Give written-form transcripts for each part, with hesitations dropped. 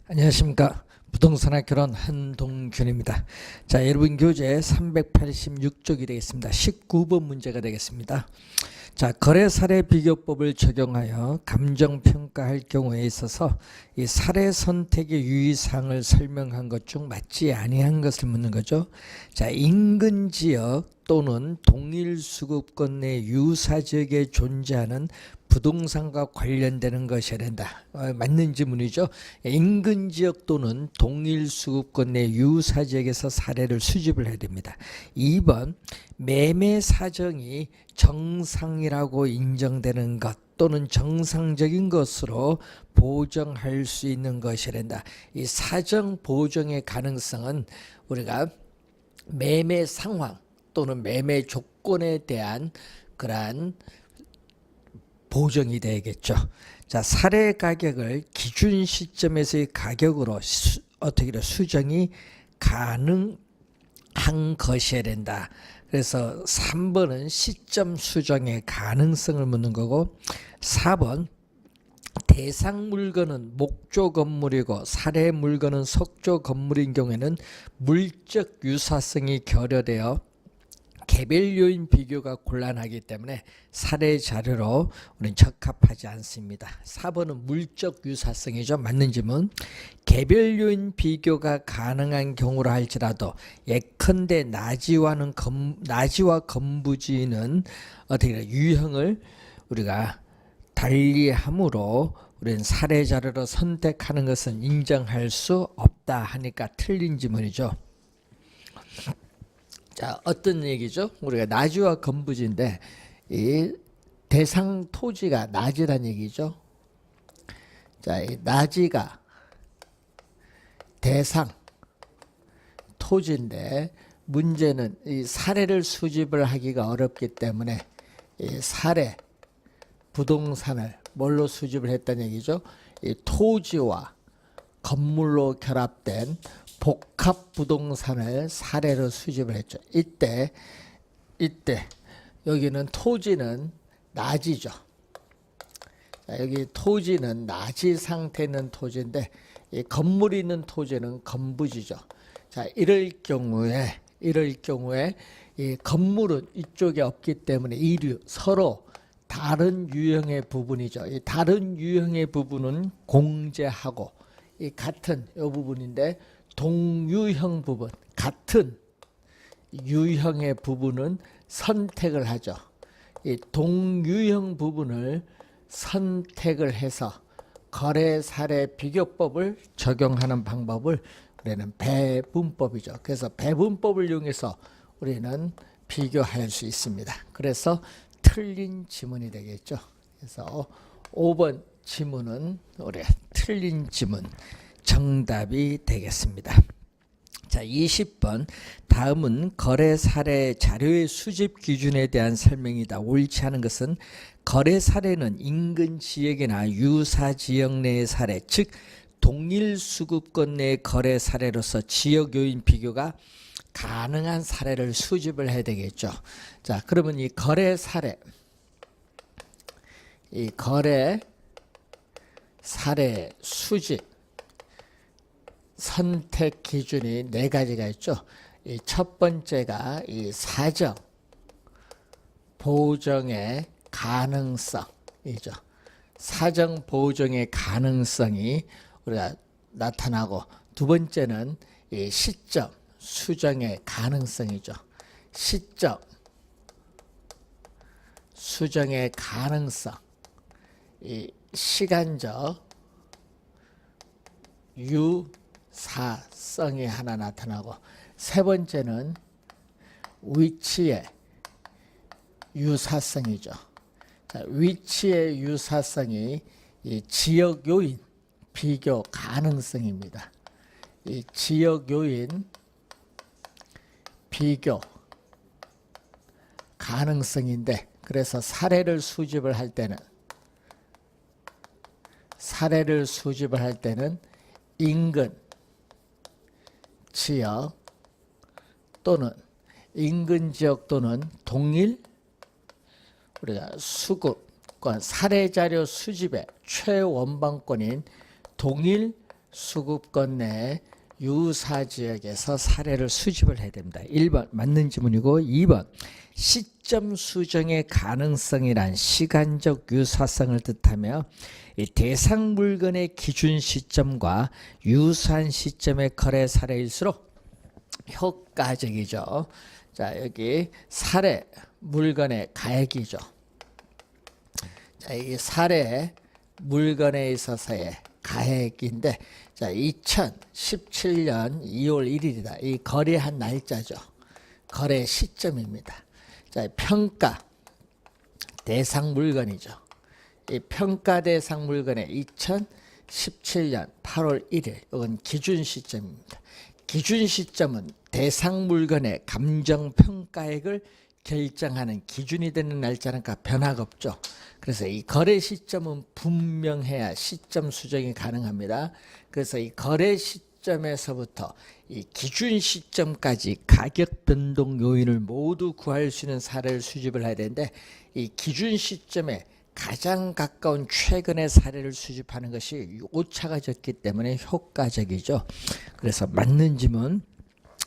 안녕하십니까. 부동산학개론 한동균입니다. 자, 여러분 교재 386쪽이 되겠습니다. 19번 문제가 되겠습니다. 자, 거래 사례 비교법을 적용하여 감정평가할 경우에 있어서 이 사례 선택의 유의사항을 설명한 것 중 맞지 아니한 것을 묻는 거죠. 자, 인근 지역 또는 동일 수급권 내 유사 지역에 존재하는 부동산과 관련되는 것이어야 된다. 맞는 지문이죠. 인근 지역 또는 동일 수급권 내 유사 지역에서 사례를 수집을 해야 됩니다. 2번 매매 사정이 정상이라고 인정되는 것 또는 정상적인 것으로 보정할 수 있는 것이어야 된다. 이 사정 보정의 가능성은 우리가 매매 상황 또는 매매 조건에 대한 그러한 보정이 되겠죠. 자, 사례 가격을 기준 시점에서의 가격으로 어떻게 수정이 가능한 것이어야 된다. 그래서 3번은 시점 수정의 가능성을 묻는 거고, 4번 대상 물건은 목조 건물이고 사례 물건은 석조 건물인 경우에는 물적 유사성이 결여되어 개별 요인 비교가 곤란하기 때문에 사례 자료로 우리는 적합하지 않습니다. 4번은 물적 유사성이죠. 맞는 지문. 개별 요인 비교가 가능한 경우라 할지라도 예컨대 나지와 건부지는 어떻게 유형을 우리가 달리함으로 우리는 사례 자료로 선택하는 것은 인정할 수 없다 하니까 틀린 지문이죠. 자, 어떤 얘기죠? 우리가 나지와 건부지인데 이 대상 토지가 나지란 얘기죠. 자, 이 나지가 대상 토지인데 문제는 이 사례를 수집을 하기가 어렵기 때문에 이 사례 부동산을 뭘로 수집을 했다는 얘기죠? 이 토지와 건물로 결합된 복합 부동산을 사례로 수집을 했죠. 이때 여기는 토지는 나지죠. 자, 여기 토지는 나지 상태에 있는 토지인데 이 건물이 있는 토지는 건부지죠. 자, 이럴 경우에 이 건물은 이쪽에 없기 때문에 이류 서로 다른 유형의 부분이죠. 이 다른 유형의 부분은 공제하고 이 같은 이 부분인데 동유형 부분, 같은 유형의 부분은 선택을 하죠. 이 동유형 부분을 선택을 해서 거래 사례 비교법을 적용하는 방법을 우리는 배분법이죠. 그래서 배분법을 이용해서 우리는 비교할 수 있습니다. 그래서 틀린 지문이 되겠죠. 그래서 5번 지문은 우리 틀린 지문 정답이 되겠습니다. 자, 20번 다음은 거래 사례 자료의 수집 기준에 대한 설명이다. 옳지 않은 것은 거래 사례는 인근 지역이나 유사 지역 내의 사례, 즉 동일 수급권 내의 거래 사례로서 지역 요인 비교가 가능한 사례를 수집을 해야 되겠죠. 자, 그러면 이 거래 사례, 이 거래 사례 수집 선택 기준이 네 가지가 있죠. 이 첫 번째가 이 사정 보정의 가능성이죠. 사정 보정의 가능성이 우리가 나타나고, 두 번째는 이 시점 수정의 가능성이죠. 시점 수정의 가능성, 이 시간적 유사성이 하나 나타나고, 세 번째는 위치의 유사성이죠. 자, 위치의 유사성이 이 지역 요인 비교 가능성입니다. 이 지역 요인 비교 가능성인데, 그래서 사례를 수집을 할 때는 인근 지역 또는 동일 우리가 수급권 사례 자료 수집의 최원방권인 동일 수급권 내 유사지역에서 사례를 수집을 해야 됩니다. 1번 맞는 지문이고 2번 시점 수정의 가능성이란 시간적 유사성을 뜻하며 이 대상 물건의 기준 시점과 유사한 시점의 거래 사례일수록 효과적이죠. 자, 여기 사례 물건의 가액이죠. 자, 이 사례 물건에 있어서의 가액인데, 자, 2017년 2월 1일이다. 이 거래한 날짜죠. 거래 시점입니다. 자, 평가 대상 물건이죠. 이 평가 대상 물건의 2017년 8월 1일, 이건 기준 시점입니다. 기준 시점은 대상 물건의 감정 평가액을 결정하는 기준이 되는 날짜니까 변화가 없죠. 그래서 이 거래 시점은 분명해야 시점 수정이 가능합니다. 그래서 이 거래 시점에서부터 이 기준 시점까지 가격 변동 요인을 모두 구할 수 있는 사례를 수집을 해야 되는데, 이 기준 시점에 가장 가까운 최근의 사례를 수집하는 것이 오차가 적기 때문에 효과적이죠. 그래서 맞는 질문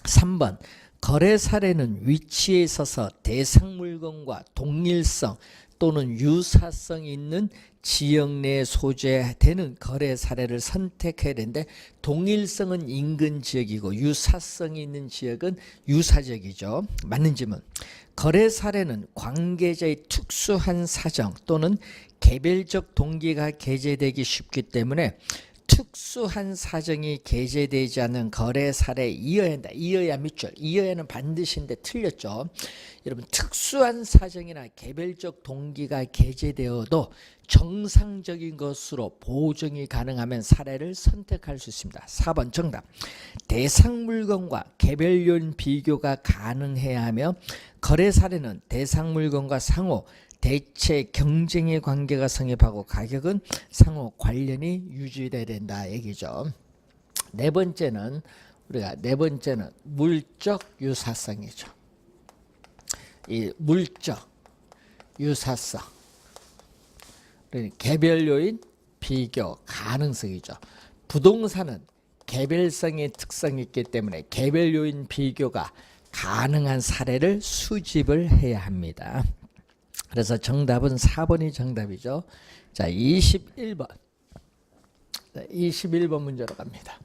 3번 거래 사례는 위치에 있어서 대상 물건과 동일성 또는 유사성이 있는 지역 내에 소재되는 거래 사례를 선택해야 되는데, 동일성은 인근 지역이고 유사성이 있는 지역은 유사지역이죠. 맞는 질문. 거래 사례는 관계자의 특수한 사정 또는 개별적 동기가 게재되기 쉽기 때문에 특수한 사정이 게재되지 않는 거래 사례에 이어야 한다. 이어야 밑줄. 이어야는 반드시인데 틀렸죠. 여러분, 특수한 사정이나 개별적 동기가 게재되어도 정상적인 것으로 보정이 가능하면 사례를 선택할 수 있습니다. 4번 정답. 대상 물건과 개별 요인 비교가 가능해야 하며 거래 사례는 대상 물건과 상호 대체 경쟁의 관계가 성립하고 가격은 상호 관련이 유지돼야 된다 얘기죠. 네 번째는 물적 유사성이죠. 이 물적 유사성, 개별 요인 비교 가능성이죠. 부동산은 개별성의 특성이 있기 때문에 개별 요인 비교가 가능한 사례를 수집을 해야 합니다. 그래서 정답은 4번이 정답이죠. 자, 21번. 21번 문제로 갑니다.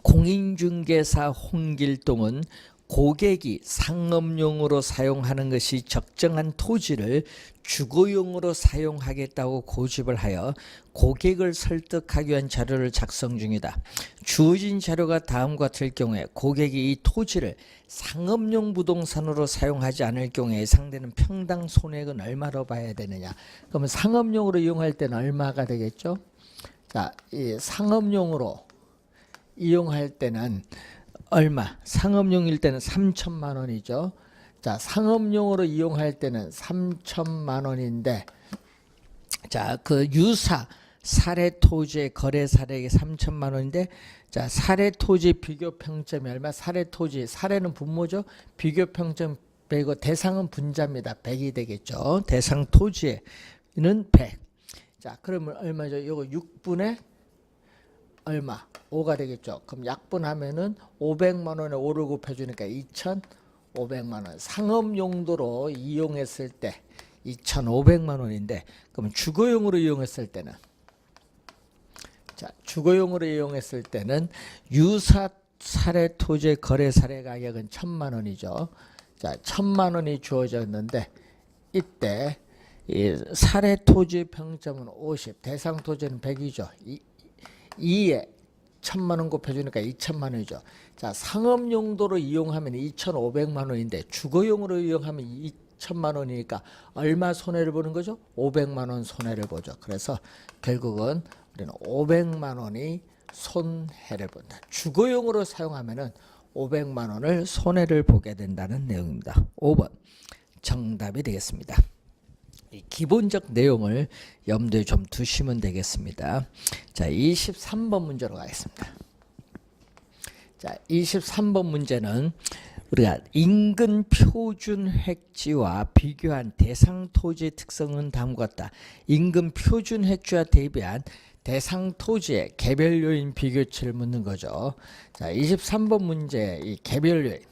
공인중개사 홍길동은 고객이 상업용으로 사용하는 것이 적정한 토지를 주거용으로 사용하겠다고 고집을 하여 고객을 설득하기 위한 자료를 작성 중이다. 주어진 자료가 다음과 같을 경우에 고객이 이 토지를 상업용 부동산으로 사용하지 않을 경우에 예상되는 평당 손해액은 얼마로 봐야 되느냐. 그러면 상업용으로 이용할 때는 얼마가 되겠죠? 자, 이 상업용으로 이용할 때는 얼마? 상업용일 때는 3천만 원이죠. 자, 상업용으로 이용할 때는 3천만 원인데, 자, 그 유사 사례 토지의 거래 사례액이 3천만 원인데, 자, 사례 토지 비교 평점이 얼마? 사례 토지, 사례는 분모죠. 비교 평점 100이고 대상은 분자입니다. 100이 되겠죠. 대상 토지에는 100. 자, 그러면 얼마죠? 이거 6분의 얼마? 5가 되겠죠. 그럼 약분하면은 500만 원에 5를 곱해주니까 2,500만 원. 상업 용도로 이용했을 때 2,500만 원인데, 그럼 주거용으로 이용했을 때는, 자, 주거용으로 이용했을 때는 유사 사례 토지의 거래 사례 가격은 1,000만 원이죠. 자, 1,000만 원이 주어졌는데, 이때 이 사례 토지 평점은 50, 대상 토지는 100이죠. 2에 1,000만 원 곱해주니까 2천만 원이죠. 자, 상업 용도로 이용하면 2,500만 원인데 주거용으로 이용하면 2천만 원이니까 얼마 손해를 보는 거죠? 500만 원 손해를 보죠. 그래서 결국은 우리는 500만 원이 손해를 본다. 주거용으로 사용하면은 500만 원을 손해를 보게 된다는 내용입니다. 5번 정답이 되겠습니다. 이 기본적 내용을 염두에 좀 두시면 되겠습니다. 자, 23번 문제로 가겠습니다. 자, 23번 문제는 우리가 인근 표준 획지와 비교한 대상 토지의 특성은 다음과 같다. 인근 표준 획지와 대비한 대상 토지의 개별 요인 비교치를 묻는 거죠. 자, 23번 문제 이 개별 요인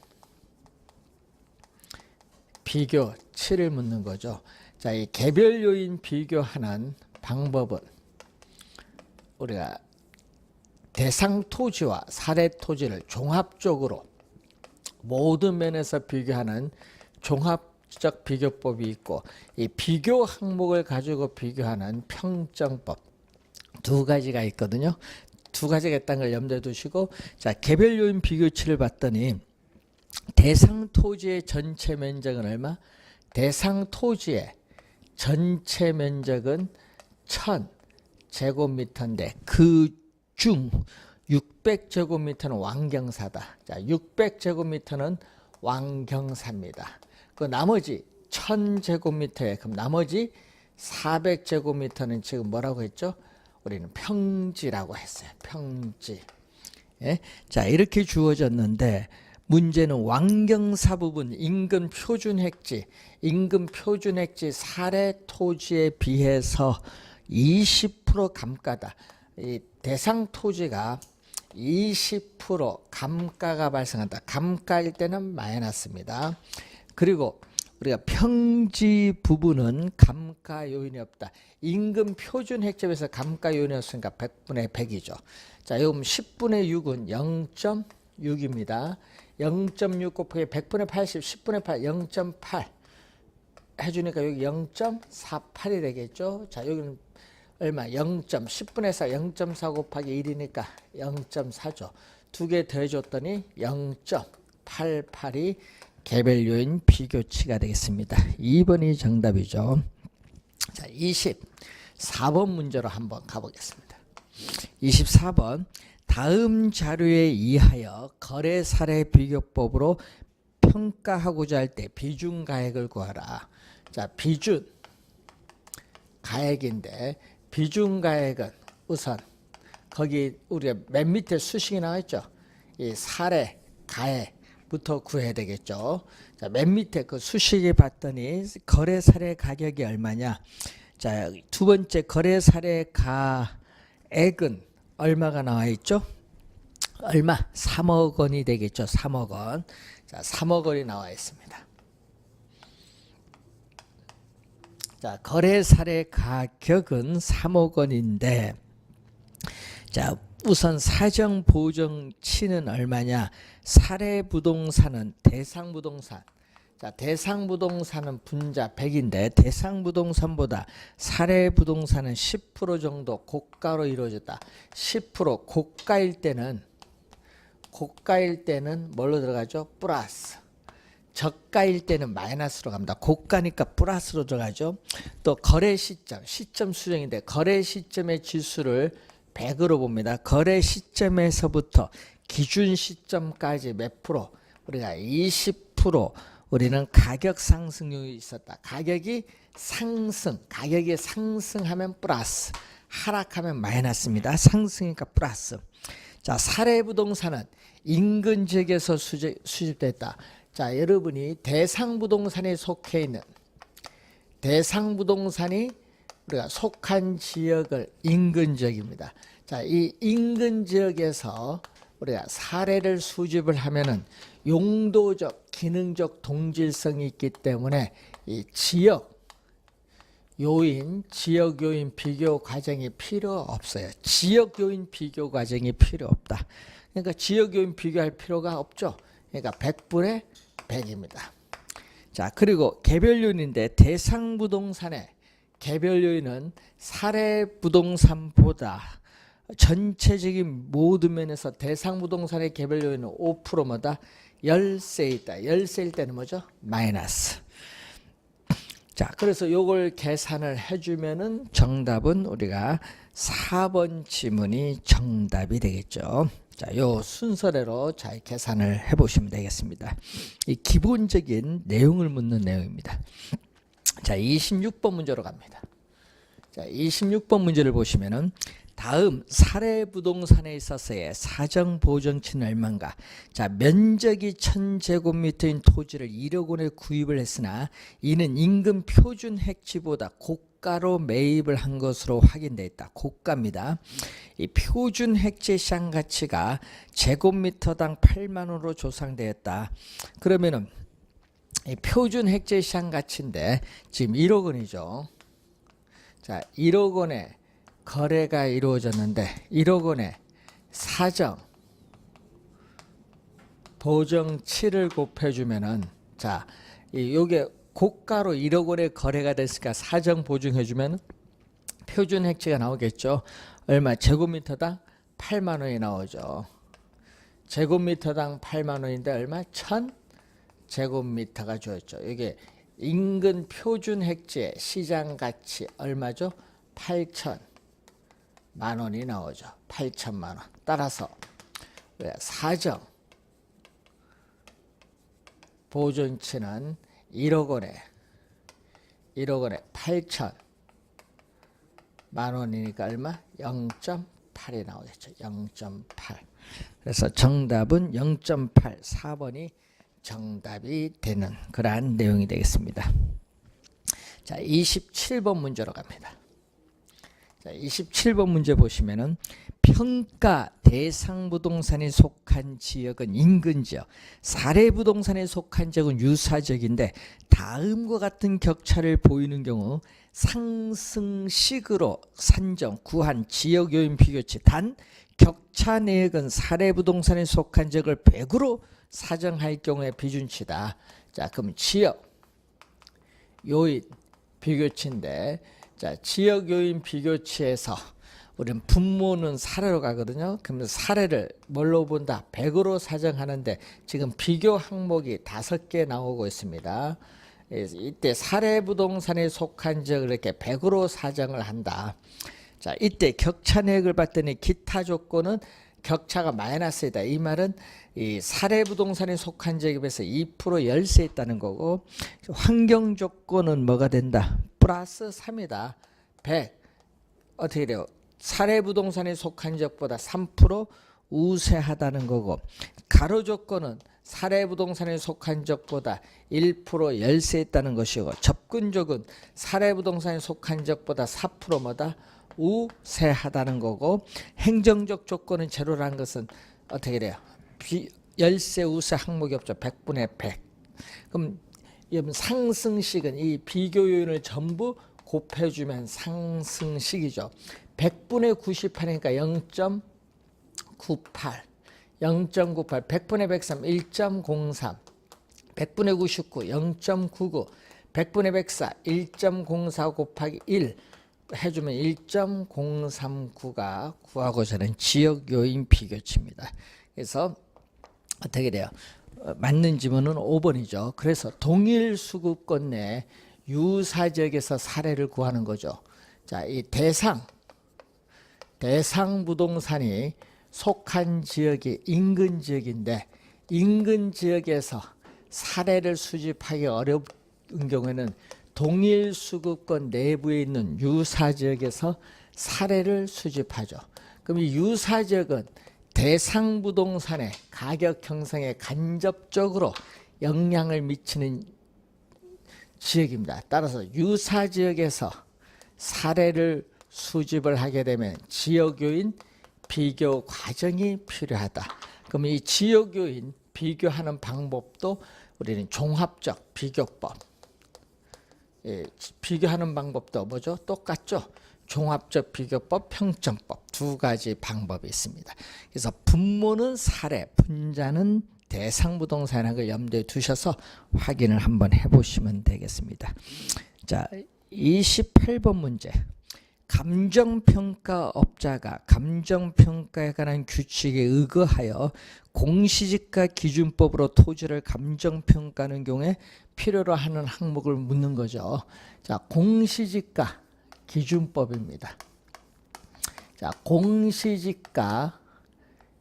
비교치를 묻는 거죠. 자, 이 개별 요인 비교하는 방법은 우리가 대상 토지와 사례 토지를 종합적으로 모든 면에서 비교하는 종합적 비교법이 있고, 이 비교 항목을 가지고 비교하는 평정법 두 가지가 있거든요. 두 가지가 있다는 걸 염두에 두시고, 자, 개별 요인 비교치를 봤더니 대상 토지의 전체 면적은 얼마? 대상 토지의 전체 면적은 1000제곱미터인데 그 중 600제곱미터는 왕경사다. 자, 600제곱미터는 왕경사입니다. 그 나머지 1000제곱미터에 그럼 나머지 400제곱미터는 지금 뭐라고 했죠? 우리는 평지라고 했어요. 평지. 예? 자, 이렇게 주어졌는데 문제는 왕경사 부분 인근 표준획지, 인근 표준획지 사례 토지에 비해서 20% 감가다. 이 대상 토지가 20% 감가가 발생한다. 감가일 때는 마이너스입니다. 그리고 우리가 평지 부분은 감가 요인이 없다. 인근 표준 획점에서 감가 요인이 없으니까 100분의 100이죠. 자, 여기 10분의 6은 0.6입니다. 0.6 곱하기 100분의 80, 10분의 8, 0.8 해주니까 여기 0.48이 되겠죠. 자, 여기는 얼마? 10분의 4, 0.4 곱하기 1이니까 0.4죠. 두 개 더해줬더니 0.88이 개별 요인 비교치가 되겠습니다. 2번이 정답이죠. 자, 24번 문제로 한번 가보겠습니다. 24번 다음 자료에 의하여 거래 사례 비교법으로 평가하고자 할 때 비준 가액을 구하라. 자, 비준 가액인데 비준 가액은 우선 거기 우리가 맨 밑에 수식이 나와 있죠. 이 사례 가액부터 구해야 되겠죠. 자, 맨 밑에 그 수식에 봤더니 거래 사례 가격이 얼마냐. 자, 두 번째 거래 사례 가액은 얼마가 나와 있죠? 얼마? 3억 원이 되겠죠. 3억 원. 자, 3억 원이 나와 있습니다. 자, 거래 사례 가격은 3억 원인데, 자, 우선 사정 보정치는 얼마냐? 사례 부동산은 대상 부동산. 자, 대상 부동산은 분자 100인데 대상 부동산보다 사례 부동산은 10% 정도 고가로 이루어졌다. 10% 고가일 때는 뭘로 들어가죠? 플러스. 저가일 때는 마이너스로 갑니다. 고가니까 플러스로 들어가죠. 또 거래 시점 수정인데 거래 시점의 지수를 100으로 봅니다. 거래 시점에서부터 기준 시점까지 몇 프로? 우리가 20% 우리는 가격 상승률이 있었다. 가격이 상승하면 플러스, 하락하면 마이너스입니다. 상승이니까 플러스. 자, 사례 부동산은 인근 지역에서 수집됐다. 자, 여러분이 대상 부동산에 속해 있는 대상 부동산이 우리가 속한 지역을 인근 지역입니다. 자, 이 인근 지역에서 우리가 사례를 수집을 하면은 용도적, 기능적 동질성이 있기 때문에 이 지역 요인 비교 과정이 필요 없어요. 지역 요인 비교 과정이 필요 없다. 그러니까 지역 요인 비교할 필요가 없죠. 그러니까 100분의 100입니다. 자, 그리고 개별 요인인데 대상 부동산의 개별 요인은 사례 부동산보다 전체적인 모든 면에서 대상 부동산의 개별 요인은 5%마다 열세 있다. 열세일 때는 뭐죠? 마이너스. 자, 그래서 요걸 계산을 해주면은 정답은 우리가 4번 지문이 정답이 되겠죠. 자, 요 순서대로 잘 계산을 해보시면 되겠습니다. 이 기본적인 내용을 묻는 내용입니다. 자, 26번 문제로 갑니다. 자, 26번 문제를 보시면은 다음 사례부동산에 있어서의 사정보정치는 얼마인가? 자, 면적이 1000제곱미터인 토지를 1억 원에 구입을 했으나 이는 인근 표준 획지보다 고가로 매입을 한 것으로 확인되어 있다. 고가입니다. 이 표준 획지 시장 가치가 제곱미터당 8만 원으로 조상되었다. 그러면은 이 표준 획지 시장 가치인데 지금 1억 원이죠. 자, 1억 원에 거래가 이루어졌는데 1억 원에 사정 보정치를 곱해주면은 자, 요게 고가로 1억 원에 거래가 됐으니까 사정 보증해주면 표준 획지가 나오겠죠. 얼마? 제곱미터당 8만 원이 나오죠. 제곱미터당 8만 원인데 얼마? 1000제곱미터가 주어졌죠. 이게 인근 표준 획지의 시장 가치 얼마죠? 8천만 원이 나오죠. 8천만 원. 따라서 사정 보존치는 1억 원에 8천만 원이니까 얼마? 0.8이 나오겠죠. 0.8. 그래서 정답은 0.8, 4번이 정답이 되는 그러한 내용이 되겠습니다. 자, 27번 문제로 갑니다. 자, 27번 문제 보시면은 평가 대상 부동산에 속한 지역은 인근 지역, 사례 부동산에 속한 지역은 유사 지역인데 다음과 같은 격차를 보이는 경우 상승식으로 산정 구한 지역 요인 비교치. 단 격차 내역은 사례 부동산에 속한 지역을 100으로 사정할 경우의 비준치다. 자, 그럼 지역 요인 비교치인데, 자, 지역 요인 비교치에서 우리는 분모는 사례로 가거든요. 그러면 사례를 뭘로 본다? 100으로 사정하는데 지금 비교 항목이 5개 나오고 있습니다. 이때 사례 부동산에 속한 지역을 이렇게 100으로 사정을 한다. 자, 이때 격차 내역을 봤더니 기타 조건은 격차가 마이너스이다. 이 말은 이 사례 부동산에 속한 지역에 비해서 2% 열세 있다는 거고, 환경 조건은 뭐가 된다? 플러스 3이다. 100 어떻게 돼요? 사례 부동산에 속한 지역보다 3% 우세하다는 거고, 가로 조건은 사례 부동산에 속한 지역보다 1% 열세 있다는 것이고, 접근적은 사례 부동산에 속한 지역보다 4% 뭐다? 우세하다는 거고, 행정적 조건은 제로라는 것은 어떻게 돼요? 열세 우세 항목이 없죠. 100분의 100. 그럼 상승식은 이 비교 요인을 전부 곱해주면 상승식이죠. 100분의 98이니까 0.98, 0.98, 100분의 103, 1.03, 100분의 99, 0.99, 100분의 104, 1.04 곱하기 1 해주면 1.039가 구하고자 하는 지역 요인 비교치입니다. 그래서 어떻게 돼요? 맞는 지문은 5번이죠. 그래서 동일 수급권 내 유사 지역에서 사례를 구하는 거죠. 자, 이 대상 부동산이 속한 지역이 인근 지역인데, 인근 지역에서 사례를 수집하기 어려운 경우에는 동일 수급권 내부에 있는 유사 지역에서 사례를 수집하죠. 그럼 이 유사 지역은 대상 부동산의 가격 형성에 간접적으로 영향을 미치는 지역입니다. 따라서 유사 지역에서 사례를 수집을 하게 되면 지역 요인 비교 과정이 필요하다. 그럼 이 지역 요인 비교하는 방법도 우리는 종합적 비교법. 비교하는 방법도 뭐죠? 똑같죠? 종합적 비교법, 평점법 두 가지 방법이 있습니다. 그래서 분모는 사례, 분자는 대상 부동산이라는 걸 염두에 두셔서 확인을 한번 해보시면 되겠습니다. 자, 28번 문제. 감정평가업자가 감정평가에 관한 규칙에 의거하여 공시지가 기준법으로 토지를 감정평가하는 경우에 필요로 하는 항목을 묻는 거죠. 자, 공시지가 기준법입니다. 자, 공시지가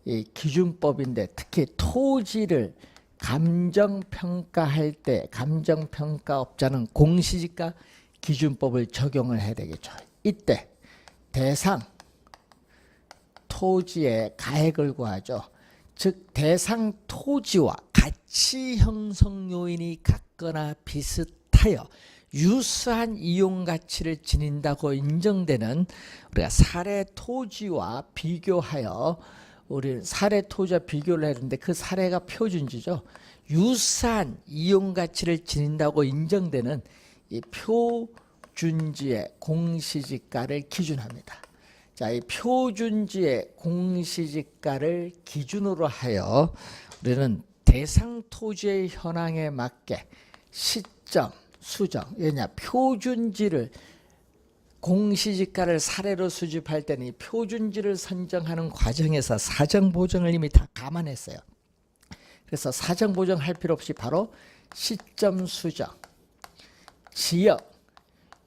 이 기준법인데 특히 토지를 감정평가할 때 감정평가업자는 공시지가 기준법을 적용을 해야 되겠죠. 이때 대상 토지의 가액을 구하죠. 즉 대상 토지와 가치 형성 요인이 같거나 비슷하여 유사한 이용 가치를 지닌다고 인정되는 우리가 사례 토지와 비교하여 우리는 사례 토지와 비교를 했는데 그 사례가 표준지죠. 유사한 이용 가치를 지닌다고 인정되는 이 표준지의 공시지가를 기준합니다. 자, 이 표준지의 공시지가를 기준으로 하여 우리는 대상 토지의 현황에 맞게 시점, 수정, 왜냐 표준지를 공시지가를 사례로 수집할 때는 이 표준지를 선정하는 과정에서 사정 보정을 이미 다 감안했어요. 그래서 사정 보정할 필요 없이 바로 시점 수정, 지역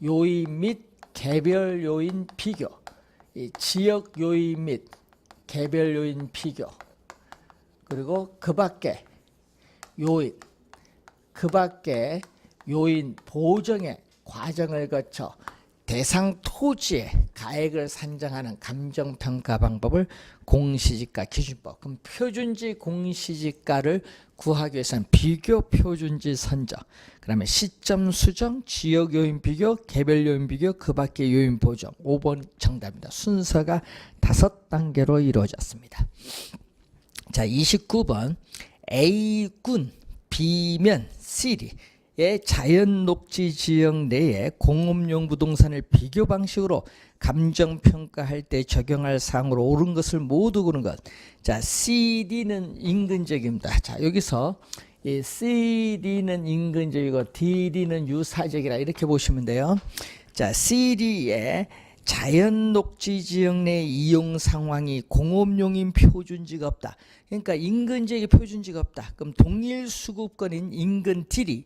요인 및 개별 요인 비교, 이 지역 요인 및 개별 요인 비교, 그리고 그 밖에 요인 보정의 과정을 거쳐 대상 토지의 가액을 산정하는 감정평가 방법을 공시지가 기준법. 그럼 표준지 공시지가를 구하기 위해서는 비교 표준지 선정, 그 다음에 시점 수정, 지역 요인 비교, 개별 요인 비교, 그 밖의 요인 보정. 5번 정답입니다. 순서가 5단계로 이루어졌습니다. 자, 29번 A군 B면 C의 자연 녹지 지역 내에 공업용 부동산을 비교 방식으로 감정 평가할 때 적용할 사항으로 옳은 것을 모두 고른 것. 자, CD는 인근 지역입니다. 자, 여기서 이 CD는 인근 지역이고 DD는 유사 지역이라 이렇게 보시면 돼요. 자, CD의 자연 녹지 지역 내 이용 상황이 공업용인 표준지가 없다. 그러니까 인근 지역에 표준지가 없다. 그럼 동일 수급권인 인근 D이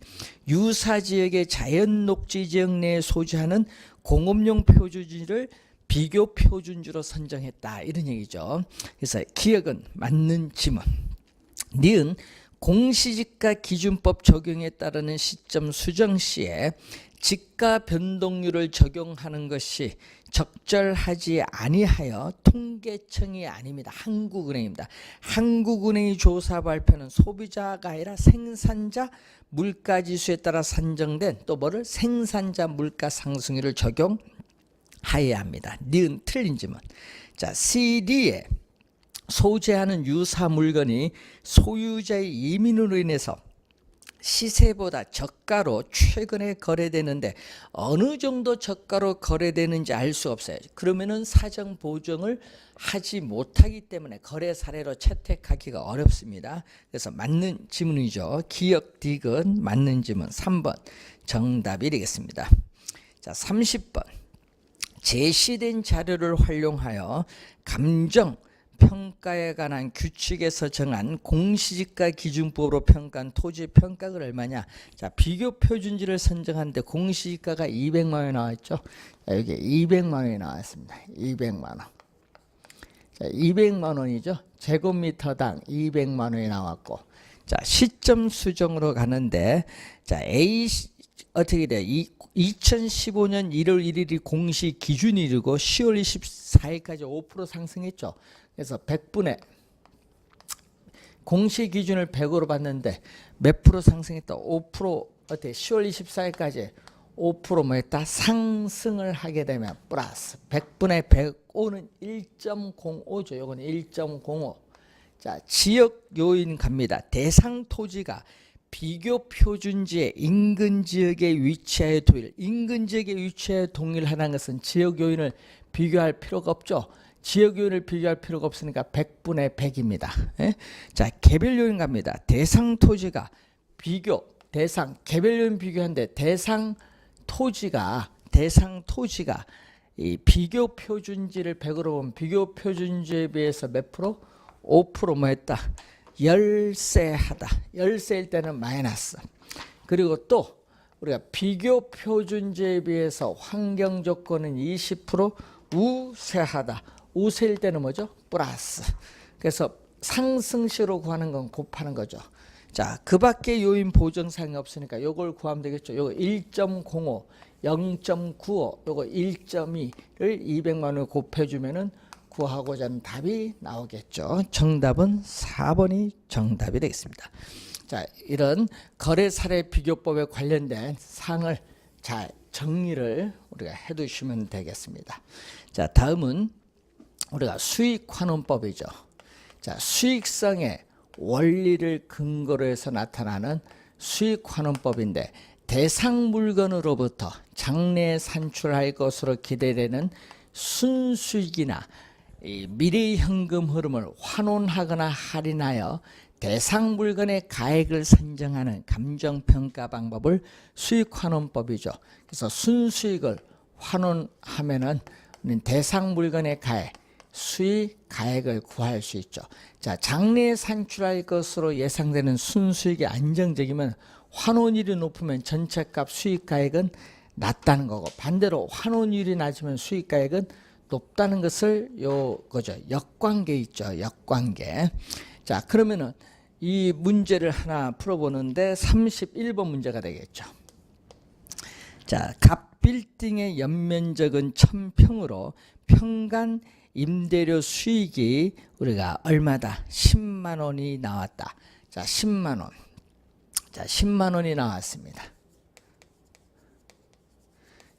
유사 지역의 자연 녹지 지역 내에 소지하는 공업용 표준지를 비교 표준지로 선정했다. 이런 얘기죠. 그래서 기억은 맞는 지문. 니은 공시지가 기준법 적용에 따르는 시점 수정 시에 지가 변동률을 적용하는 것이 적절하지 아니하여 통계청이 아닙니다. 한국은행입니다. 한국은행의 조사 발표는 소비자가 아니라 생산자 물가지수에 따라 산정된 또 뭐를 생산자 물가 상승률을 적용하여야 합니다. 니은 틀린 지문. 자, CD에 소재하는 유사 물건이 소유자의 이민으로 인해서 시세보다 저가로 최근에 거래되는데 어느 정도 저가로 거래되는지 알 수 없어요. 그러면은 사정 보정을 하지 못하기 때문에 거래 사례로 채택하기가 어렵습니다. 그래서 맞는 지문이죠. 기억 디귿 맞는 지문 3번 정답이 되겠습니다. 자, 30번 제시된 자료를 활용하여 감정 평가에 관한 규칙에서 정한 공시지가 기준법으로 평가한 토지 평가가 얼마냐. 자, 비교 표준지를 선정하는데 공시지가가 200만 원이 나왔죠. 자, 여기 200만 원이 나왔습니다. 200만 원. 자, 200만 원이죠. 제곱미터당 200만 원이 나왔고, 자, 시점 수정으로 가는데, 자, A 어떻게 돼요? 2015년 1월 1일이 공시 기준일이고 10월 24일까지 5% 상승했죠. 그래서 100분의 공시 기준을 100으로 봤는데 몇 프로 상승했다? 5% 어때? 10월 24일까지 5% 뭐 했다? 상승을 하게 되면 플러스 100분의 105는 1.05죠. 요거는 1.05. 자, 지역 요인 갑니다. 대상 토지가 비교 표준지의 인근 지역에 위치하여 동일. 인근 지역에 위치하여 동일하다는 것은 지역 요인을 비교할 필요가 없죠. 지역 요인을 비교할 필요가 없으니까 100분의 100입니다. 예? 자, 개별 요인 갑니다. 대상 토지가 비교, 대상, 개별 요인 비교한데 대상 토지가 이 비교 표준지를 100으로 보면 비교 표준지에 비해서 몇 프로? 5% 뭐 했다? 열세하다. 열세일 때는 마이너스. 그리고 또 우리가 비교 표준지에 비해서 환경 조건은 20% 우세하다. 우세일 때는 뭐죠? 플러스. 그래서 상승시로 구하는 건 곱하는 거죠. 자, 그 밖에 요인 보정사항이 없으니까 요걸 구하면 되겠죠. 요거 1.05, 0.95, 요거 1.2를 200만 원에 곱해주면은 구하고자 하는 답이 나오겠죠. 정답은 4번이 정답이 되겠습니다. 자, 이런 거래 사례 비교법에 관련된 사항을 잘 정리를 우리가 해 두시면 되겠습니다. 자, 다음은 우리가 수익환원법이죠. 자, 수익성의 원리를 근거로 해서 나타나는 수익환원법인데, 대상 물건으로부터 장래에 산출할 것으로 기대되는 순수익이나 이 미래 현금 흐름을 환원하거나 할인하여 대상 물건의 가액을 산정하는 감정평가 방법을 수익환원법이죠. 그래서 순수익을 환원하면은 대상 물건의 가액, 수익 가액을 구할 수 있죠. 자, 장래에 산출할 것으로 예상되는 순수익이 안정적이면 환원율이 높으면 전체값 수익 가액은 낮다는 거고, 반대로 환원율이 낮으면 수익 가액은 높다는 것을 요거죠. 역관계 있죠. 역관계. 자, 그러면은 이 문제를 하나 풀어보는데 31번 문제가 되겠죠. 자, 갑 빌딩의 연면적은 1000평으로 평간 임대료 수익이 우리가 얼마다? 10만 원이 나왔다. 자, 10만 원. 자, 10만 원이 나왔습니다.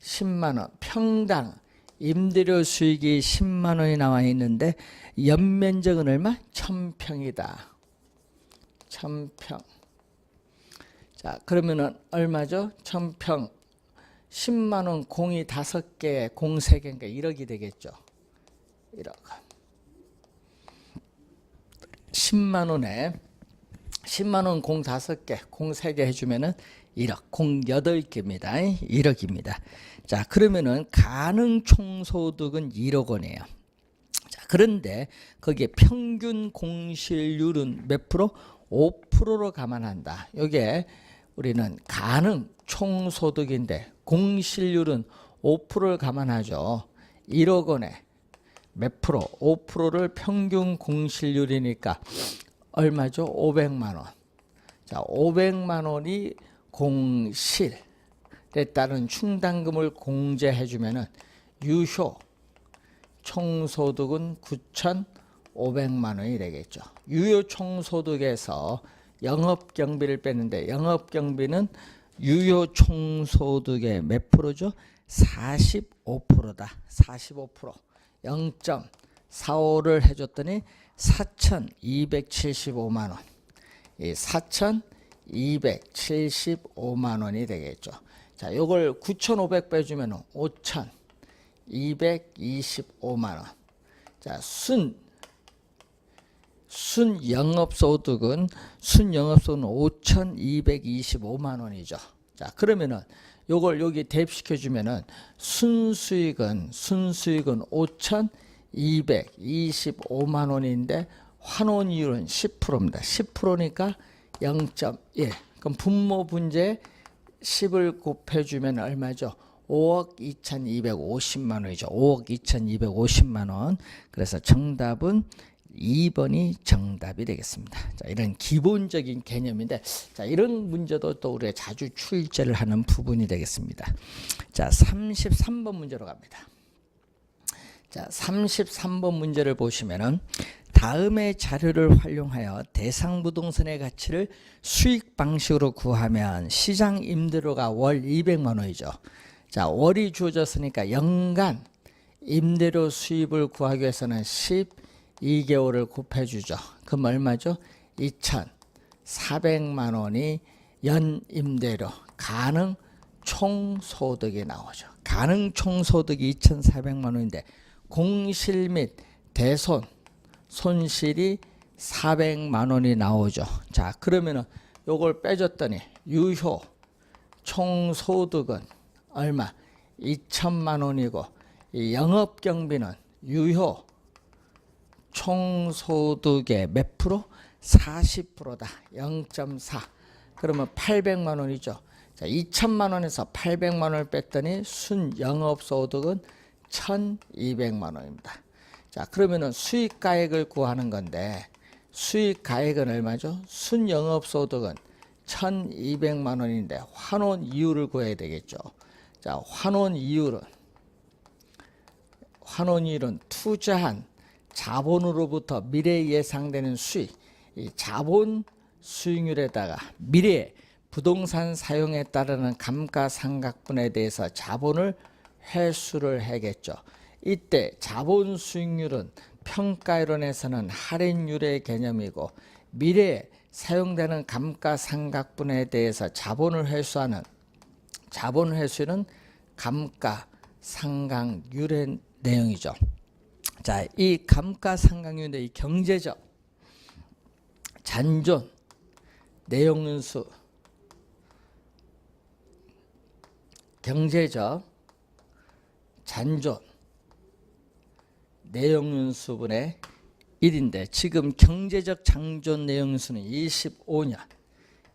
10만 원. 평당 임대료 수익이 10만 원이 나와 있는데 연면적은 얼마? 1000평이다. 1000평. 자, 그러면은 얼마죠? 1000평. 10만 원 공이 5개, 공 3개니까 1억이 되겠죠. 1억. 10만 원에 10만 원 공 5개, 공 3개 해주면은 1억, 공 8개입니다. 1억입니다. 자, 그러면은 가능 총소득은 1억 원이에요. 자, 그런데 거기에 평균 공실률은 몇 프로? 5%로 감안한다. 이게 우리는 가능 총소득인데 공실률은 5%를 감안하죠. 1억 원에 몇 프로? 5%를 평균 공실률이니까 얼마죠? 500만 원. 자, 500만 원이 공실에 따른 충당금을 공제해 주면은 유효 총소득은 9,500만 원이 되겠죠. 유효 총소득에서 영업경비를 뺐는데, 영업경비는 유효 총소득의 몇 프로죠? 45%다. 45%. 0.45를 해줬더니 4,275만 원. 이 4,275만 원이 되겠죠. 자, 요걸 9,500 빼주면 5,225만 원. 자, 순영업소득은 5,225만 원이죠. 자, 그러면은 요걸 여기 대입시켜 주면은 순수익은 5,225만 원인데 환원이율은 10%입니다. 10%니까 0.1. 그럼 분모 분제 10을 곱해 주면 얼마죠? 5억 2,250만 원이죠. 5억 2,250만 원. 그래서 정답은 2번이 정답이 되겠습니다. 자, 이런 기본적인 개념인데, 자, 이런 문제도 또 우리가 자주 출제를 하는 부분이 되겠습니다. 자, 33번 문제로 갑니다. 자, 33번 문제를 보시면은 다음의 자료를 활용하여 대상 부동산의 가치를 수익 방식으로 구하면 시장 임대료가 월 200만 원이죠. 자, 월이 주어졌으니까 연간 임대료 수입을 구하기 위해서는 12개월을 곱해주죠. 그럼 얼마죠? 2,400만 원이 연 임대료, 가능 총소득이 나오죠. 가능 총소득이 2,400만 원인데 공실 및 대손, 손실이 400만 원이 나오죠. 자, 그러면은 요걸 빼줬더니 유효 총소득은 얼마? 2천만 원이고, 이 영업경비는 유효 총소득의 몇 프로? 40%다. 0.4. 그러면 800만 원이죠. 자, 2천만 원에서 800만 원을 뺐더니 순영업소득은 1,200만 원입니다. 자, 그러면은 수익가액을 구하는 건데, 수익가액은 얼마죠? 순영업소득은 1,200만 원인데 환원 이율을 구해야 되겠죠. 자, 환원 이율은 투자한 자본으로부터 미래에 예상되는 수익, 이 자본 수익률에다가 미래에 부동산 사용에 따르는 감가상각분에 대해서 자본을 회수를 하겠죠. 이때 자본 수익률은 평가이론에서는 할인율의 개념이고 미래에 사용되는 감가상각분에 대해서 자본을 회수하는 자본 회수는 감가상각률의 내용이죠. 자, 이 감가상각률의 경제적 잔존 내용윤수 경제적 잔존 내용윤수분의 1인데 지금 경제적 잔존 내용윤수는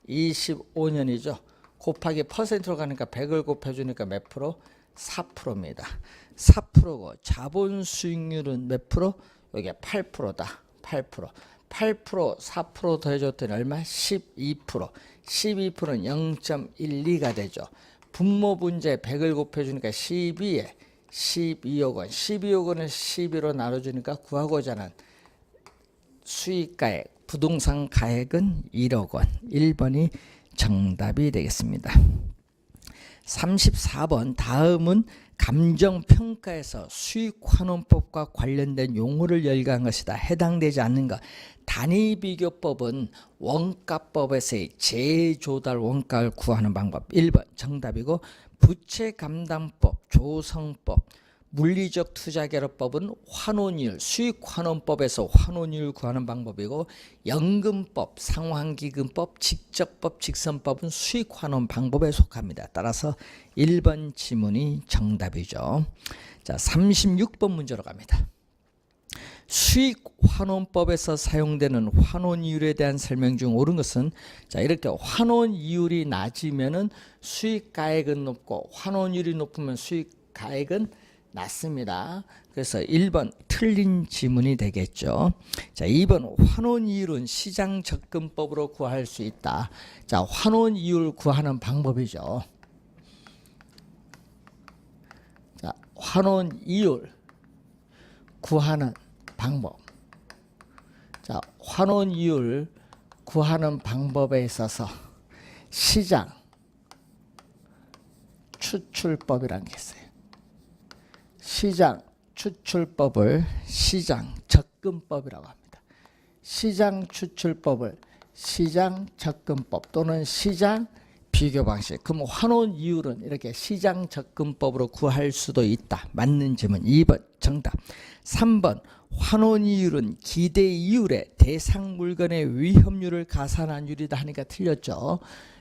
25년이죠. 곱하기 퍼센트로 가니까 100을 곱해주니까 몇 프로? 4%입니다. 4%고 자본 수익률은 몇 프로? 여기 8%다. 8%. 4% 더해줬더니 얼마? 12%. 12%는 0.12가 되죠. 분모분제 100을 곱해주니까 12에 12억 원. 12억 원을 12로 나눠주니까 구하고자 하는 수익가액, 부동산 가액은 1억 원. 1번이 정답이 되겠습니다. 34번 다음은 감정평가에서 수익환원법과 관련된 용어를 열거한 것이다. 해당되지 않는 것. 단위비교법은 원가법에서의 재조달 원가를 구하는 방법. 1번 정답이고 부채감당법, 조성법, 물리적 투자계로법은 환원이율, 수익환원법에서 환원이율 구하는 방법이고 연금법, 상환기금법, 직접법, 직선법은 수익환원 방법에 속합니다. 따라서 1번 지문이 정답이죠. 자, 36번 문제로 갑니다. 수익환원법에서 사용되는 환원이율에 대한 설명 중 옳은 것은 자 이렇게 환원이율이 낮으면은 수익가액은 높고 환원이율이 높으면 수익가액은 낮습니다. 그래서 1번 틀린 지문이 되겠죠. 자, 2번 환원이율은 시장접근법으로 구할 수 있다. 자, 환원이율 구하는 방법이죠. 자, 환원이율 구하는 방법. 자, 환원이율 구하는 방법에 있어서 시장 추출법이라는 게 있어요. 시장 추출법을 시장 접근법이라고 합니다. 시장 추출법을 시장 접근법 또는 시장 비교 방식. 그럼 환원 이율은 이렇게 시장 접근법으로 구할 수도 있다. 맞는 질문 2번 정답. 3번 환원 이율은 기대 이율의 대상 물건의 위험률을 가산한 율이다 하니까 틀렸죠.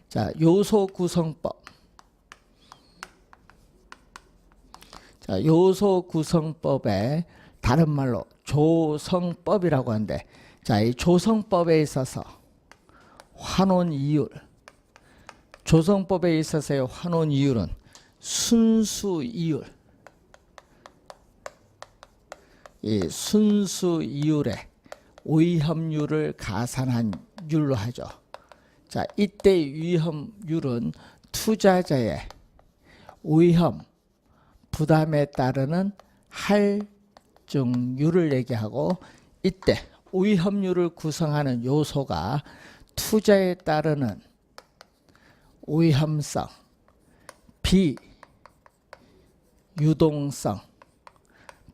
자, 요소 구성법. 자, 요소 구성법에 다른 말로 조성법이라고 하는데, 자, 이 조성법에 있어서 환원 이율, 조성법에 있어서의 환원 이율은 순수 이율, 이 순수 이율의 위험률을 가산한 율로 하죠. 자, 이때 위험률은 투자자의 위험 부담에 따르는 할증률을 얘기하고, 이때 위험률을 구성하는 요소가 투자에 따르는 위험성,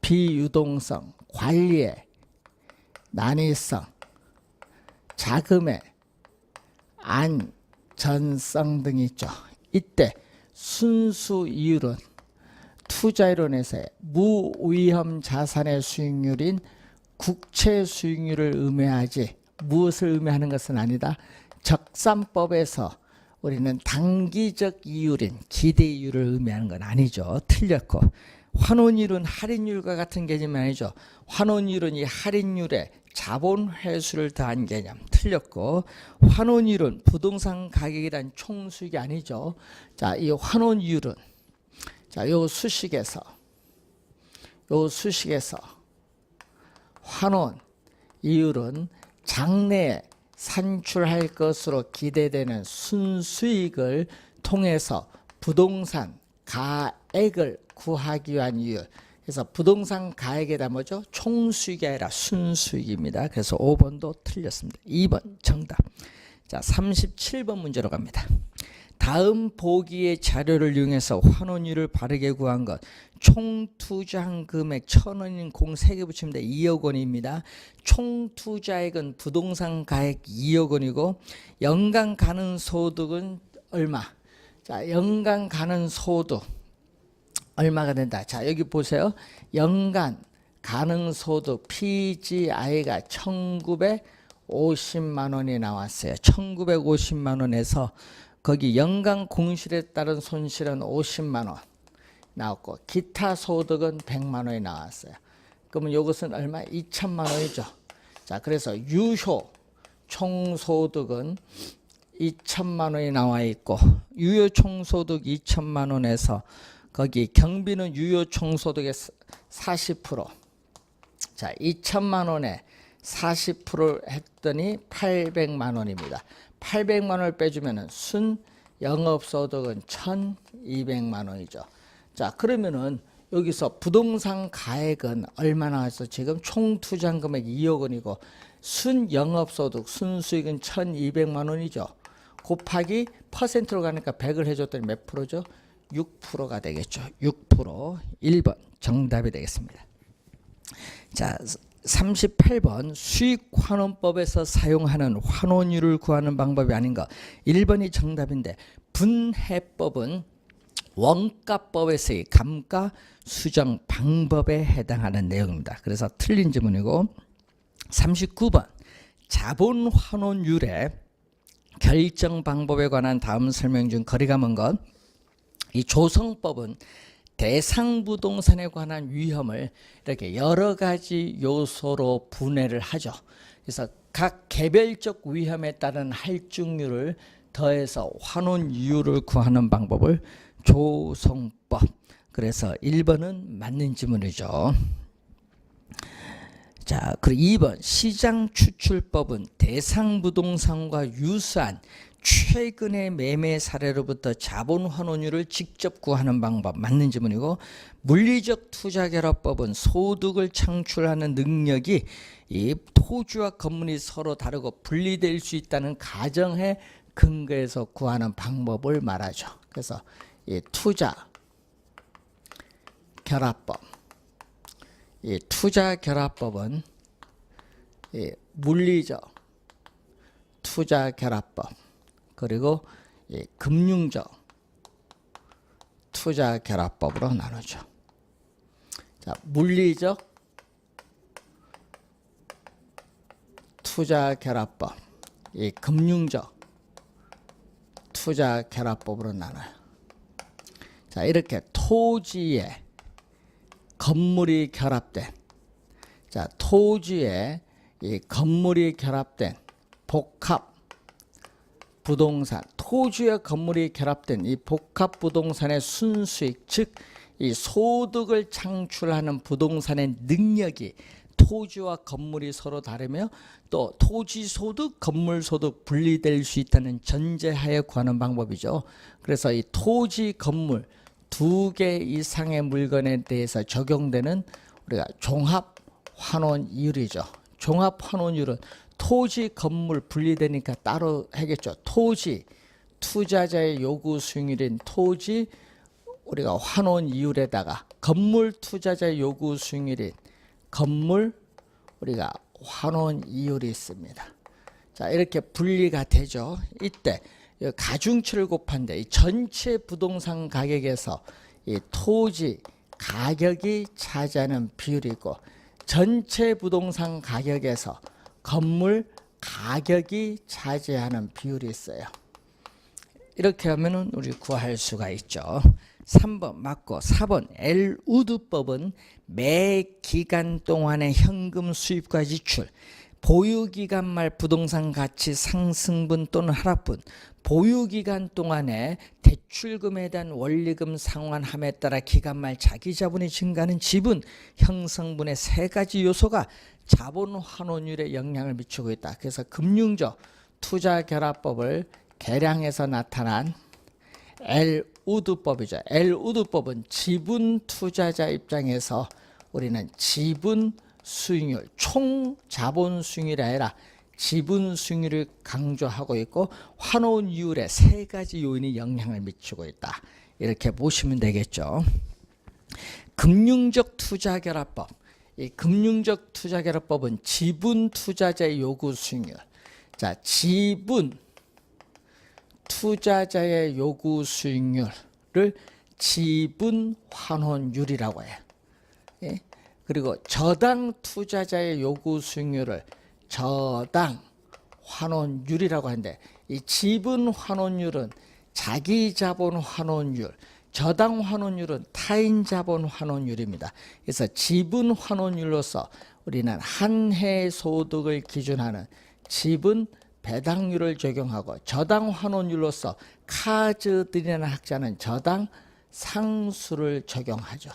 비유동성, 관리의 난이성, 자금의 안전성 등이 있죠. 이때 순수 이율은 투자이론에서의 무위험 자산의 수익률인 국채 수익률을 의미하지 무엇을 의미하는 것은 아니다. 적산법에서 우리는 단기적 이율인 기대 이율을 의미하는 건 아니죠. 틀렸고, 환원이율은 할인율과 같은 개념이 아니죠. 환원이율은 이 할인율에 자본 회수를 더한 개념. 틀렸고, 환원이율은 부동산 가격이란 총수익이 아니죠. 자, 이 환원이율은 자, 요 수식에서 환원 이율은 장래에 산출할 것으로 기대되는 순수익을 통해서 부동산 가액을 구하기 위한 이율. 그래서 부동산 가액에다 뭐죠? 총수익이 아니라 순수익입니다. 그래서 5번도 틀렸습니다. 2번 정답. 자, 37번 문제로 갑니다. 다음 보기의 자료를 이용해서 환원율을 바르게 구한 것. 총 투자한 금액 1,000원인 공 3개 붙이면 돼. 2억 원입니다. 총 투자액은 부동산 가액 2억 원이고 연간 가능 소득은 얼마? 자, 연간 가능 소득 얼마가 된다. 자, 여기 보세요. 연간 가능 소득 PGI가 1950만 원이 나왔어요. 1950만 원에서 거기 연간 공실에 따른 손실은 50만 원 나왔고 기타 소득은 100만 원이 나왔어요. 그러면 이것은 얼마? 2천만 원이죠. 자, 그래서 유효 총소득은 2천만 원이 나와 있고 유효 총소득 2천만 원에서 거기 경비는 유효 총소득의 40%. 자, 2천만 원에 40%를 했더니 800만 원입니다. 800만 원을 빼주면은 순 영업소득은 1,200만 원이죠. 자, 그러면은 여기서 부동산 가액은 얼마 나왔어? 지금 총 투자한 금액 2억 원이고 순 영업소득 순수익은 1,200만 원이죠. 곱하기 퍼센트로 가니까 100을 해줬더니 몇 프로죠? 6%가 되겠죠. 6%. 1번 정답이 되겠습니다. 자, 38번 수익환원법에서 사용하는 환원율을 구하는 방법이 아닌가. 1번이 정답인데 분해법은 원가법에서의 감가 수정 방법에 해당하는 내용입니다. 그래서 틀린 지문이고 39번 자본환원율의 결정 방법에 관한 다음 설명 중 거리가 먼 것. 이 조성법은 대상 부동산에 관한 위험을 이렇게 여러 가지 요소로 분해를 하죠. 그래서 각 개별적 위험에 따른 할증률을 더해서 환원 이율을 구하는 방법을 조성법. 그래서 1번은 맞는 지문이죠. 자, 그리고 2번 시장 추출법은 대상 부동산과 유사한 최근의 매매 사례로부터 자본 환원율을 직접 구하는 방법. 맞는 지문이고 물리적 투자결합법은 소득을 창출하는 능력이 이 토지와 건물이 서로 다르고 분리될 수 있다는 가정에 근거해서 구하는 방법을 말하죠. 그래서 이 투자결합법, 이 투자결합법은 이 물리적 투자결합법 그리고 금융적 투자결합법으로 나누죠. 자, 물리적 투자결합법, 이 금융적 투자결합법으로 나눠요. 자, 이렇게 토지에 건물이 결합된, 자, 토지에 이 건물이 결합된 복합 부동산, 토지와 건물이 결합된 이 복합 부동산의 순수익, 즉 이 소득을 창출하는 부동산의 능력이 토지와 건물이 서로 다르며 또 토지 소득, 건물 소득 분리될 수 있다는 전제하에 구하는 방법이죠. 그래서 이 토지, 건물 두 개 이상의 물건에 대해서 적용되는 우리가 종합 환원 이율이죠. 종합 환원율은 토지, 건물 분리되니까 따로 하겠죠. 토지, 투자자의 요구 수익률인 토지 우리가 환원 이율에다가 건물 투자자의 요구 수익률인 건물 우리가 환원 이율이 있습니다. 자, 이렇게 분리가 되죠. 이때 가중치를 곱한데 이 전체 부동산 가격에서 이 토지 가격이 차지하는 비율이 있고 전체 부동산 가격에서 건물 가격이 차지하는 비율이 있어요. 이렇게 하면은 우리 구할 수가 있죠. 3번 맞고 4번 엘우드법은 매 기간 동안의 현금 수입과 지출, 보유기간 말 부동산 가치 상승분 또는 하락분, 보유기간 동안에 대출금에 대한 원리금 상환함에 따라 기간 말 자기자본이 증가하는 지분 형성분의 세 가지 요소가 자본 환원율에 영향을 미치고 있다. 그래서 금융적 투자결합법을 개량해서 나타난 엘우드법이죠. 엘우드법은 지분 투자자 입장에서 우리는 지분 수익률, 총 자본 수익률이 아니라 지분 수익률을 강조하고 있고 환원이율에 세 가지 요인이 영향을 미치고 있다. 이렇게 보시면 되겠죠. 금융적 투자결합법. 이 금융적 투자결합법은 지분 투자자의 요구 수익률. 자, 지분 투자자의 요구 수익률을 지분 환원율이라고 해요. 예? 그리고 저당 투자자의 요구 수익률을 저당 환원율이라고 하는데, 이 지분 환원율은 자기 자본 환원율, 저당 환원율은 타인 자본 환원율입니다. 그래서 지분 환원율로서 우리는 한 해 소득을 기준하는 지분 배당률을 적용하고, 저당 환원율로서 카즈들이라는 학자는 저당 상수를 적용하죠.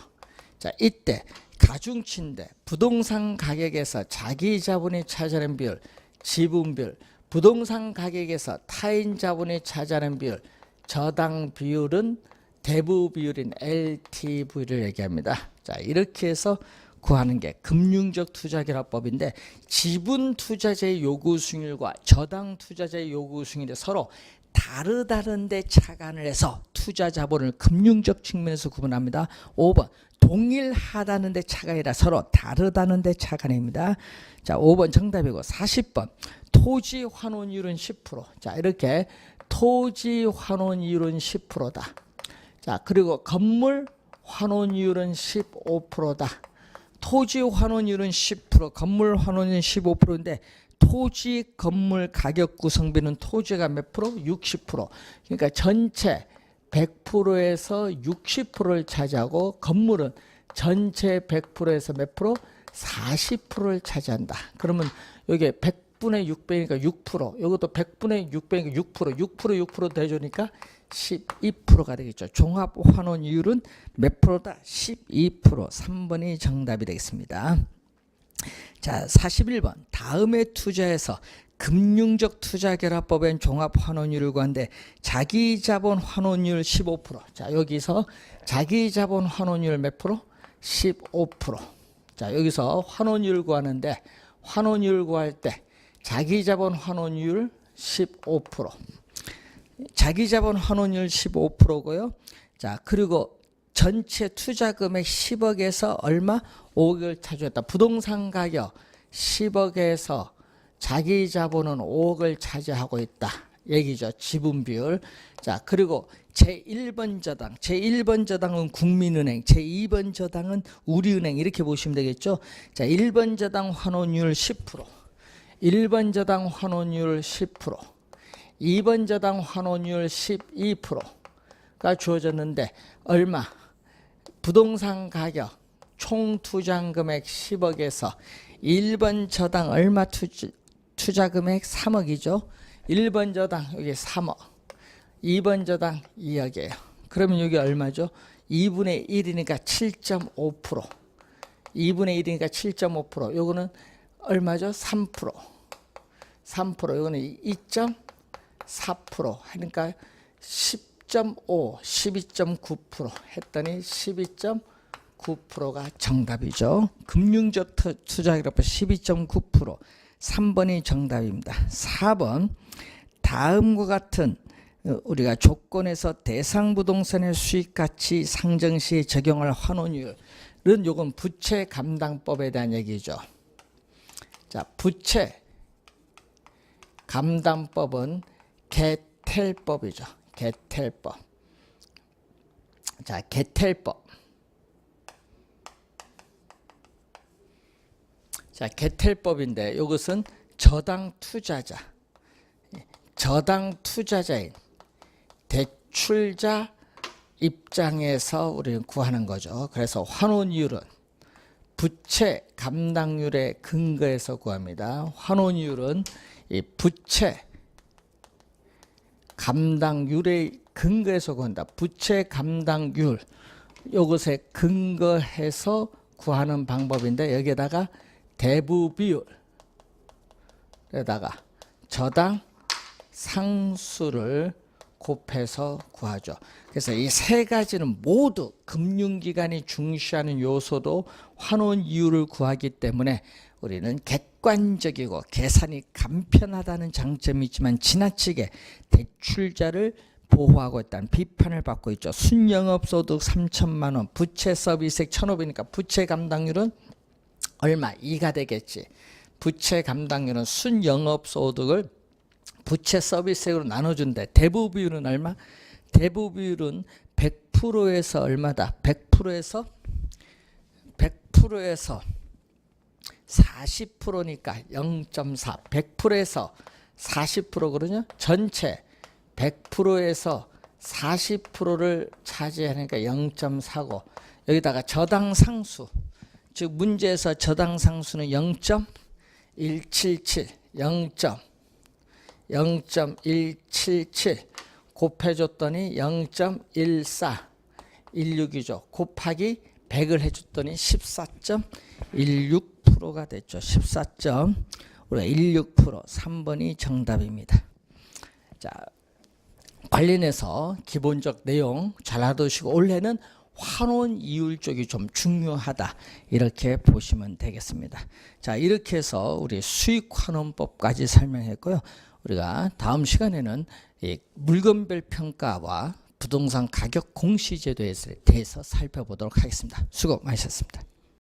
자, 이때 가중치인데 부동산 가격에서 자기 자본이 차지하는 비율, 지분 비율, 부동산 가격에서 타인 자본이 차지하는 비율, 저당 비율은 대부 비율인 LTV를 얘기합니다. 자, 이렇게 해서 구하는 게 금융적 투자결합법인데, 지분 투자자의 요구 수익률과 저당 투자자의 요구 수익률이 서로 다르다는데 착안을 해서 투자 자본을 금융적 측면에서 구분합니다. 5번 동일하다는데 착안이라 서로 다르다는데 착안입니다. 자, 5번 정답이고 40번 토지 환원율은 10%. 자, 이렇게 토지 환원율은 10%다. 자, 그리고 건물 환원율은 15%다. 토지 환원율은 10%, 건물 환원율은 15%인데 토지 건물 가격 구성비는 토지가 몇 프로? 60%. 그러니까 전체 100%에서 60%를 차지하고 건물은 전체 100%에서 몇 프로? 40%를 차지한다. 그러면 여기 100분의 6배니까 6%, 이것도 100분의 6배니까 6% 대주니까 12%가 되겠죠. 종합 환원율은 몇 프로다? 12%. 3번이 정답이 되겠습니다. 자, 41번 다음에 투자에서 금융적 투자결합법엔 종합 환원율을 구한데 자기 자본 환원율 15%. 자, 여기서 자기 자본 환원율 몇 프로? 15%. 자, 여기서 환원율 구하는데 환원율 구할 때 자기 자본 환원율 15%. 자기 자본 환원율 15%고요. 자, 그리고 전체 투자 금액 10억에서 얼마? 5억을 차지했다. 부동산 가격 10억에서 자기 자본은 5억을 차지하고 있다. 얘기죠. 지분 비율. 자, 그리고 제1번 저당. 제1번 저당은 국민은행, 제2번 저당은 우리은행 이렇게 보시면 되겠죠. 자, 1번 저당 환원율 10%. 1번 저당 환원율 10%. 2번 저당 환원율 12%가 주어졌는데 얼마? 부동산 가격 총 투자 금액 10억에서 1번 저당 얼마 투자 금액 3억이죠. 1번 저당 여기 3억, 2번 저당 2억이에요. 그러면 여기 얼마죠? 2분의 1이니까 7.5%. 2분의 1이니까 7.5%. 요거는 얼마죠? 3%. 3%. 요거는 2.4%. 하니까 10.5, 12.9% 했더니 12.9%가 정답이죠. 금융적 투자결합법 12.9%. 3번이 정답입니다. 4번 다음과 같은 우리가 조건에서 대상 부동산의 수익가치 상정 시에 적용할 환원율은 요건 부채 감당법에 대한 얘기죠. 자, 부채 감당법은 개텔법이죠. 개텔법. 자, 개텔법. 자, 개텔법인데 이것은 저당 투자자, 저당 투자자인 대출자 입장에서 우리는 구하는 거죠. 그래서 환원율은 부채 감당률에 근거해서 구합니다. 환원율은 이 부채 감당률에 근거해서 구한다. 부채 감당률 이것에 근거해서 구하는 방법인데 여기에다가 대부 비율에다가 저당 상수를 곱해서 구하죠. 그래서 이 세 가지는 모두 금융기관이 중시하는 요소도 환원 이율을 구하기 때문에 우리는 객관적이고 계산이 간편하다는 장점이 있지만 지나치게 대출자를 보호하고 있다는 비판을 받고 있죠. 순영업소득 3천만 원, 부채 서비스액 1,500이니까 부채 감당률은 얼마? 2가 되겠지. 부채 감당률은 순영업소득을 부채 서비스액으로 나눠준대. 대부 비율은 얼마? 대부 비율은 100%에서 얼마다? 100%에서 40%니까 0.4. 100%에서 40% 그러냐? 전체 100%에서 40%를 차지하니까 0.4고 여기다가 저당 상수, 즉 문제에서 저당 상수는 0.177 0.177 곱해줬더니 0.1416이죠. 곱하기 100을 해줬더니 14.16%가 됐죠. 14.16% 3번이 정답입니다. 자, 관련해서 기본적 내용 잘 알아두시고 올해는 환원 이율 쪽이 좀 중요하다 이렇게 보시면 되겠습니다. 자, 이렇게 해서 우리 수익환원법까지 설명했고요. 우리가 다음 시간에는 이 물건별 평가와 부동산 가격 공시제도에 대해서 살펴보도록 하겠습니다. 수고 많으셨습니다.